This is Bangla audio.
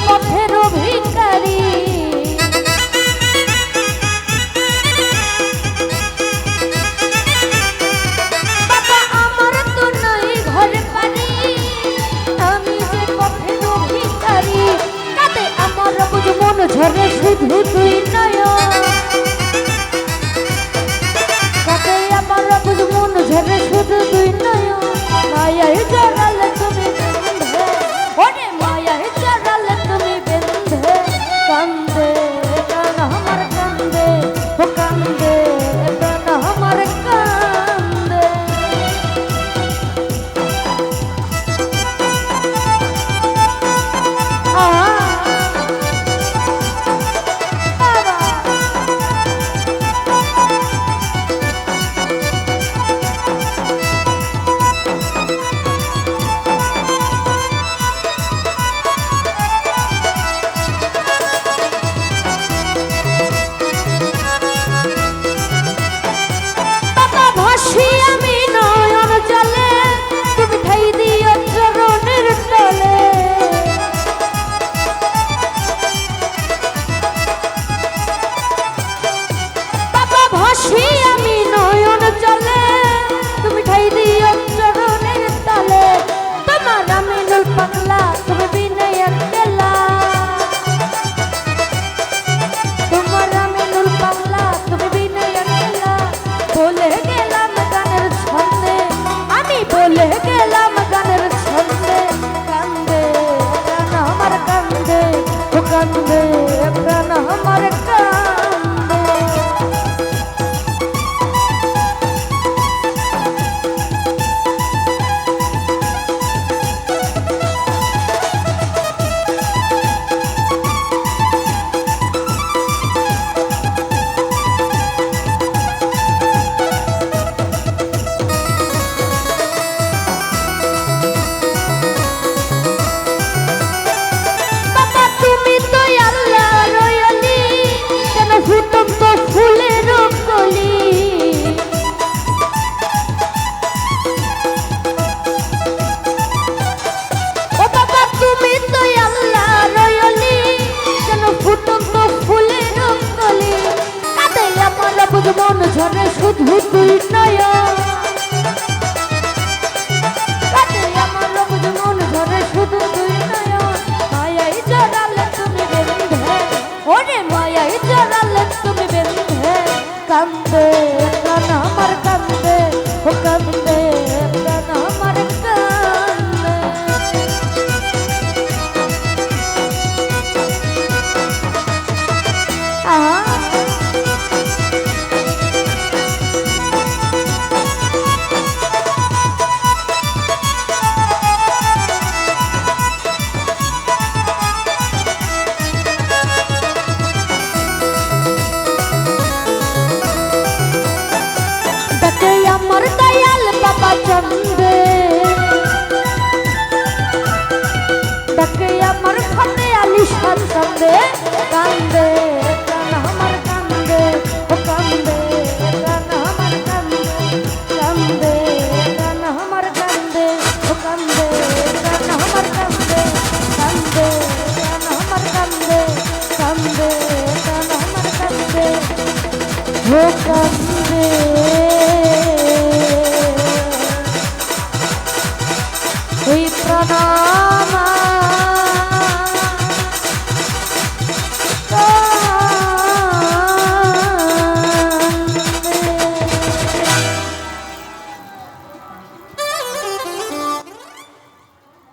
পথের ভিখারি। বাবা আমার তো নাই ঘরে বাড়ি, আমি যে পথের ভিখারি। কাঁদে আমার বুঝ মন ঝরে শুধু তুই নয়ন, কাঁদে আমার বুঝ মন ঝরে শুধু তুই নয়ন। মায়ায় জড়ালে তুমি বেঁধে, ওরে মায়ায় জড়ালে তুমি বেঁধে। কান্দে প্রাণ আমার কান্দে, ও কান্দে প্রাণ আমার কান্দে। বলে গেলাম গানের ছন্দে, কান্দে প্রাণ আমার কান্দে, ও কান্দে প্রাণ আমার কান্দে। মন ঝরে শুধু তুই নয়ন, কাঁদে আমার মন ঝরে শুধু তুই নয়ন। মায়ায় জড়ালে তুমি বেঁধে, ওরে মায়ায় জড়ালে তুমি বেঁধে। কান্দে প্রাণ আমার কান্দে, ও কান্দে প্রাণ আমার কান্দে। আমার দয়াল বাবা চন্দে, ডাকে আমার খাতে আলিশান কান্দে, কান্দে